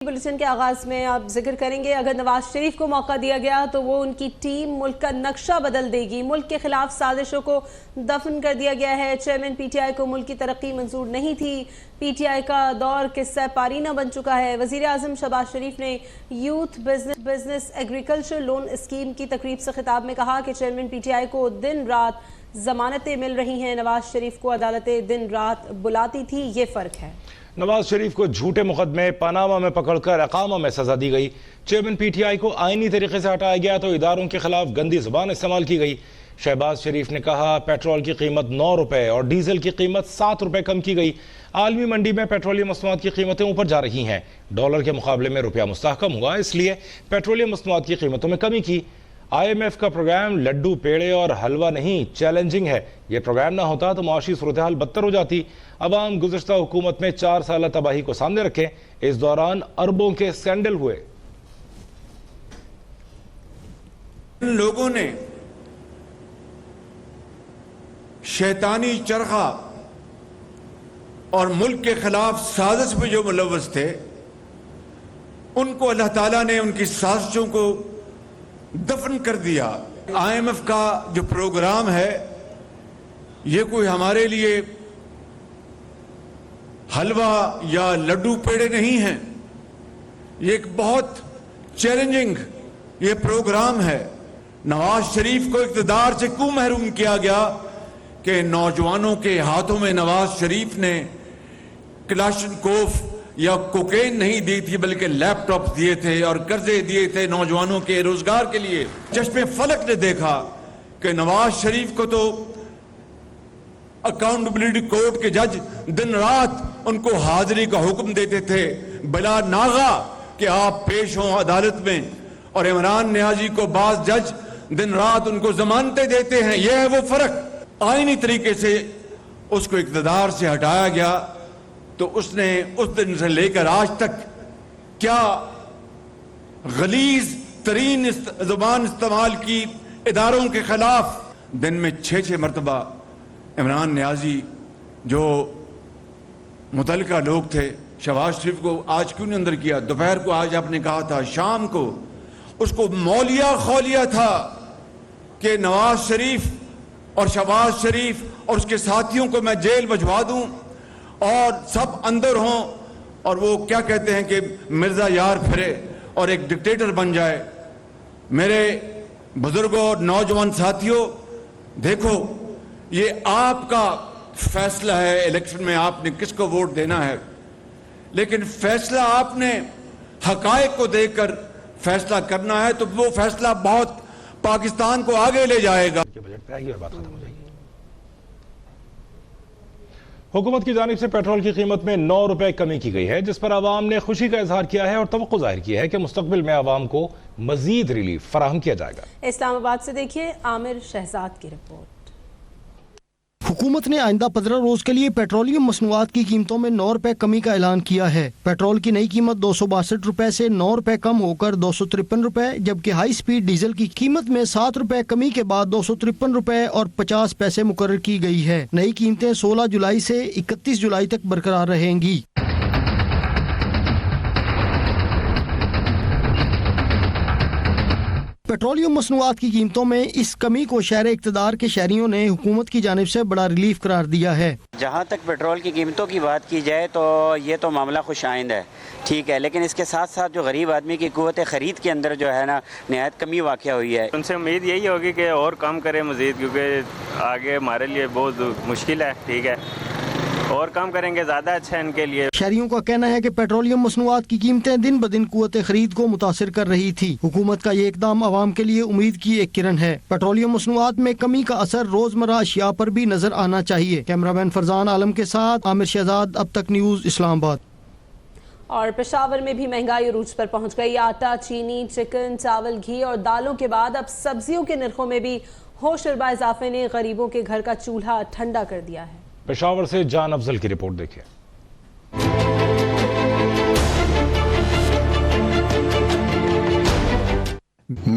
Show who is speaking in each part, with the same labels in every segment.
Speaker 1: Bulletin के आगाज में आप जिक्र करेंगे, अगर नवाज शरीफ को मौका दिया गया तो वो उनकी टीम मुल्क का नक्शा बदल देगी। मुल्क के खिलाफ साजिशों को दफन कर दिया गया है। चेयरमैन पीटीआई को मुल्क की तरक्की मंजूर नहीं थी। पीटीआई का दौर किस्सा पारीना बन चुका है। वजीर आजम शहबाज शरीफ ने youth business agriculture loan scheme की तकरीब से खिताब में कहा कि चेयरमैन पीटीआई को दिन रात जमानतें मिल रही हैं। नवाज शरीफ को अदालतें दिन रात बुलाती थी, ये फर्क है।
Speaker 2: नवाज शरीफ को झूठे मुकदमे पनामा में पकड़कर अकामा में सजा दी गई। चेयरमैन पीटीआई को आईनी तरीके से हटाया गया तो इदारों के खिलाफ गंदी जुबान इस्तेमाल की गई। शहबाज शरीफ ने कहा पेट्रोल की कीमत 9 रुपए और डीजल की कीमत 7 रुपए कम की गई। आलमी मंडी में पेट्रोलियम मसनूआत की कीमतें ऊपर जा रही हैं। डॉलर के मुकाबले में रुपया मुस्तहकम हुआ, इसलिए पेट्रोलियम मसनूआत की कीमतों में कमी की। IMF का प्रोग्राम लड्डू पेड़े और हलवा नहीं, चैलेंजिंग है। ये प्रोग्राम ना होता तो मुआशी सूरत हाल बदतर हो जाती। अवाम गुज़श्ता हुकूमत में 4 साल तबाही को सामने रखे। इस दौरान अरबों के स्कैंडल हुए।
Speaker 3: लोगों ने शैतानी चरखा और मुल्क के खिलाफ साजिश में जो मुलव्वस थे, उनको अल्लाह ताला ने उनकी साजिशों को दफन कर दिया। IMF का जो प्रोग्राम है, ये कोई हमारे लिए हलवा या लड्डू पेड़े नहीं हैं। ये एक बहुत चैलेंजिंग ये प्रोग्राम है। नवाज शरीफ को इक़्तिदार से क्यों महरूम किया गया कि नौजवानों के हाथों में नवाज शरीफ ने क्लाशनकोफ या कोकेन नहीं दी थी, बल्कि लैपटॉप दिए थे और कर्जे दिए थे नौजवानों के रोजगार के लिए। चश्मे फलक ने देखा कि नवाज शरीफ को तो अकाउंटेबिलिटी कोर्ट के जज दिन रात उनको हाजिरी का हुक्म देते थे बिला नागा कि आप पेश हों अदालत में, और इमरान नियाजी को बाज जज दिन रात उनको जमानतें देते हैं। यह है वो फर्क। आईनी तरीके से उसको इक़्तिदार से हटाया गया तो उसने उस दिन से लेकर आज तक क्या गलीज तरीन जुबान इस्तेमाल की इदारों के खिलाफ। दिन में 6-6 मरतबा इमरान नियाजी जो मुतल्लिका लोग थे, शहबाज शरीफ को आज क्यों नहीं अंदर किया? दोपहर को आज आपने कहा था, शाम को उसको मौलिया खौलिया था कि नवाज शरीफ और शहबाज शरीफ और उसके साथियों को मैं जेल भिजवा दूं और सब अंदर हों, और वो क्या कहते हैं कि मिर्जा यार फिरे और एक डिक्टेटर बन जाए। मेरे बुजुर्गों और नौजवान साथियों, देखो ये आपका फैसला है, इलेक्शन में आपने किसको वोट देना है, लेकिन फैसला आपने हकायक को देखकर फैसला करना है, तो वो फैसला बहुत पाकिस्तान को आगे ले जाएगा।
Speaker 2: बजट पे आएगी और बात खत्म हो जाएगी। हुकूमत की जानिब से पेट्रोल की कीमत में 9 रुपए कमी की गई है, जिस पर आवाम ने खुशी का इजहार किया है और तवक्को जाहिर की है कि मुस्तकबिल में आवाम को मजीद रिलीफ फराहम किया जाएगा।
Speaker 1: इस्लामाबाद से देखिए आमिर शहजाद की रिपोर्ट।
Speaker 4: हुकूमत ने आइंदा 15 रोज के लिए पेट्रोलियम मसनूआत की कीमतों में 9 रुपए कमी का ऐलान किया है। पेट्रोल की नई कीमत 262 रुपए से 9 रुपए कम होकर 253 रुपए, जबकि हाई स्पीड डीजल की कीमत में 7 रुपए कमी के बाद 253 रुपए और 50 पैसे मुकर्रर की गई है। नई कीमतें 16 जुलाई से 31 जुलाई तक बरकरार रहेंगी। पेट्रोलियम मसनूआत की कीमतों में इस कमी को शहर इक़्तिदार के शहरियों ने हुकूमत की जानिब से बड़ा रिलीफ करार दिया है।
Speaker 5: जहाँ तक पेट्रोल की कीमतों की बात की जाए तो ये तो मामला खुश आइंद है, ठीक है, लेकिन इसके साथ साथ जो गरीब आदमी की कुव्वत ख़रीद के अंदर जो है ना नहायत कमी वाक़या हुई है।
Speaker 6: उनसे उम्मीद यही होगी कि और कम करें मज़ीद, क्योंकि आगे हमारे लिए बहुत मुश्किल है, ठीक है, और कम करेंगे ज़्यादा अच्छा है इनके लिए।
Speaker 4: शहरियों का कहना है कि पेट्रोलियम मसनूआत की कीमतें दिन ब दिन कुव्वत खरीद को मुतासिर कर रही थी। हुकूमत का ये इकदाम आवाम के लिए उम्मीद की एक किरण है। पेट्रोलियम मसनूआत में कमी का असर रोजमर्रा अशिया पर भी नजर आना चाहिए। कैमरामैन फरजान आलम के साथ आमिर शहजाद, अब तक न्यूज़, इस्लामाबाद।
Speaker 1: और पेशावर में भी महंगाई अरूज पर पहुंच गई। आटा, चीनी, चिकन, चावल, घी और दालों के बाद अब सब्जियों के नरखों में भी होशरबा इजाफे ने गरीबों के घर का चूल्हा ठंडा कर दिया है।
Speaker 2: पेशावर से जान अफजल की रिपोर्ट देखिए।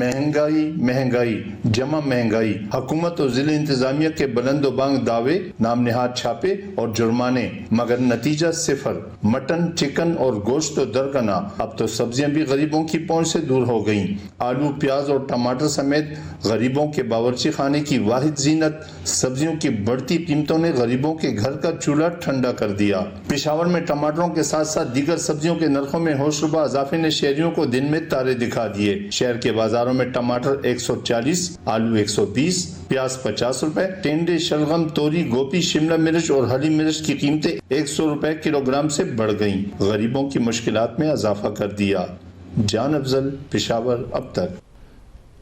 Speaker 7: महंगाई जमा महंगाई, हुकूमत और जिले इंतजामिया के बुलंद बांग दावे, नाम निहाद छापे और जुर्माने, मगर नतीजा सिफर। मटन, चिकन और गोश्त तो दरकना, अब तो सब्जियां भी गरीबों की पहुंच से दूर हो गईं। आलू, प्याज और टमाटर समेत गरीबों के बावर्ची खाने की वाहिद जीनत सब्जियों की बढ़ती कीमतों ने गरीबों के घर का चूल्हा ठंडा कर दिया। पेशावर में टमाटरों के साथ साथ दीगर सब्जियों के नरखों में होशरुबा इजाफे ने शहरियों को दिन में तारे दिखा दिए। शहर के बाजारों में टमाटर 140, आलू 120, प्याज 50 रुपए, टेंडे, शलगम, तोरी, गोभी, शिमला मिर्च और हरी मिर्च की कीमतें 100 रुपए किलोग्राम से बढ़ गईं। गरीबों की मुश्किलात में इजाफा कर दिया। जान अफजल, पेशावर, अब तक।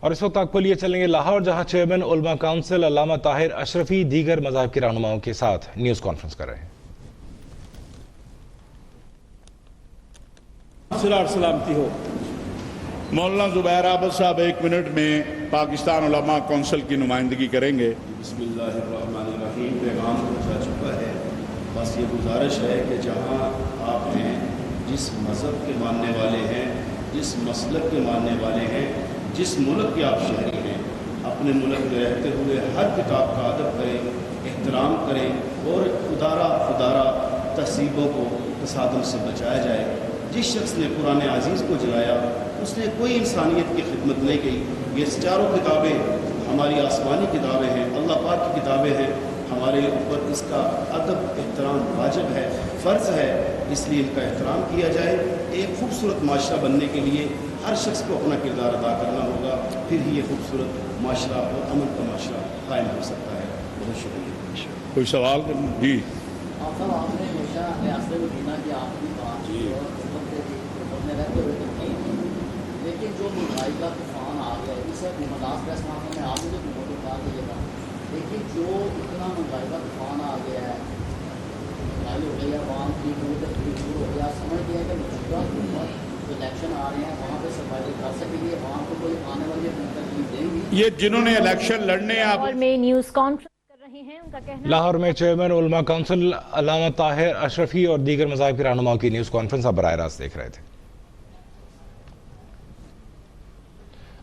Speaker 2: और इस वक्त आपको लिए चलेंगे लाहौर, जहां चेयरमैन उलमा काउंसिल अल्लामा ताहिर अशरफी दीगर मज़ाहिब के रहनुमाओं के साथ न्यूज़ कॉन्फ्रेंस कर रहे हैं।
Speaker 8: सलामती हो। मौलाना जुबैर अहमद साहब 1 मिनट में पाकिस्तान उलमा कौंसिल की नुमाइंदगी करेंगे।
Speaker 9: बिस्मिल्लाहिर्रहमानिर्रहीम। पैगाम पहुंचा चुका है। बस ये गुजारिश है कि जहाँ आप हैं, जिस मज़हब के मानने वाले हैं, जिस मसलक के मानने वाले हैं, जिस मुल्क के आप शहरी हैं, अपने मुल्क में रहते हुए हर किताब का अदब करें, एहतराम करें और खुदारा तहसीबों को तसादुम से बचाया जाए। जिस शख्स ने कुरान अजीज़ को जलाया उसने कोई इंसानियत की खिदमत नहीं की। ये चारों किताबें हमारी आसमानी किताबें हैं, अल्लाह पाक की किताबें हैं। हमारे ऊपर इसका अदब एहतराम वाजिब है, फ़र्ज़ है, इसलिए इनका एहतराम किया जाए। एक खूबसूरत माशरा बनने के लिए हर शख्स को अपना किरदार अदा करना होगा, फिर ही ये खूबसूरत माशरा और अमन का माशरा कायम हो सकता है। बहुत शुक्रिया।
Speaker 8: कोई सवाल करना? जी।
Speaker 10: आपने हमेशा रियासत मदीना की आखिरी बात की और में रहते हुए की, लेकिन जो महंगाई का तूफान आ गया है, इसे मदास प्रेस मामले में आप मुझे रिपोर्ट बता दीजिएगा। लेकिन जो इतना महंगाई का तूफान आ गया है, महंगाई हो गई है, आवाम की दूर हो गया, समझ गया कि मौजूदा हुकूमत जो इलेक्शन आ रहे हैं वहाँ पर सर्वाइव कर सकेंगे, वहाँ को कोई आने वाली अपनी तरजीह देंगी।
Speaker 8: ये जिन्होंने इलेक्शन लड़ने आप
Speaker 11: में न्यूज़ कॉन्फ्रेंस
Speaker 2: लाहौर में चेयरमैन उलमा काउंसिल अल्लामा ताहिर अशरफी और दीगर मज़ाहिब के रहनुमाओं की न्यूज़ कॉन्फ्रेंस आप बराह रास्त देख रहे थे।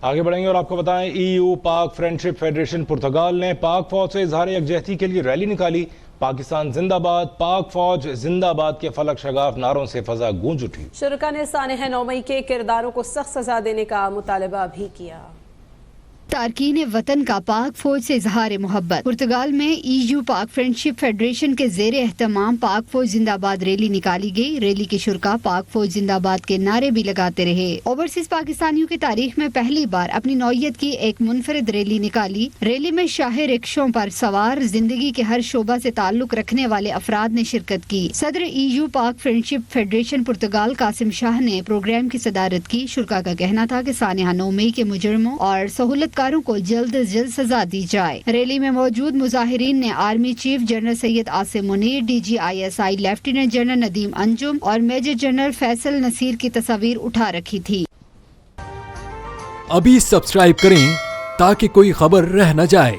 Speaker 2: आगे बढ़ेंगे और आपको बताएं, EU पाक फ्रेंडशिप फेडरेशन पुर्तगाल ने पाक फौज से इजहार यकजहती के लिए रैली निकाली। पाकिस्तान जिंदाबाद, पाक फौज जिंदाबाद के फलक शगाफ नारों से फजा गूंज उठी।
Speaker 1: शुरका ने सानह 9 मई के किरदारों को सख्त सजा देने का मुतालबा भी किया।
Speaker 12: तारकीन वतन का पाक फौज से इजहार मोहब्बत। पुर्तगाल में EU पाक फ्रेंडशिप फेडरेशन के जेर एहतमाम पाक फौज जिंदाबाद रैली निकाली गई। रैली के शुरका पाक फौज जिंदाबाद के नारे भी लगाते रहे। ओवरसीज पाकिस्तानियों की तारीख में पहली बार अपनी नौयत की एक मुनफरिद रैली निकाली। रैली में शाही रिक्शों पर सवार जिंदगी के हर शोबा से ताल्लुक रखने वाले अफराद ने शिरकत की। सदर EU पाक फ्रेंडशिप फेडरेशन पुर्तगाल कासिम शाह ने प्रोग्राम की सदारत की। शुरका का कहना था कि सानिया 9 मई के मुजरमों और सहूलत कारों को जल्द से जल्द सजा दी जाए। रैली में मौजूद मुजाहिरीन ने army chief general Syed Asim Munir, DG ISI lieutenant general Nadeem Anjum और मेजर जनरल फैसल नसीर की तस्वीर उठा रखी थी।
Speaker 13: अभी सब्सक्राइब करें ताकि कोई खबर रह न जाए।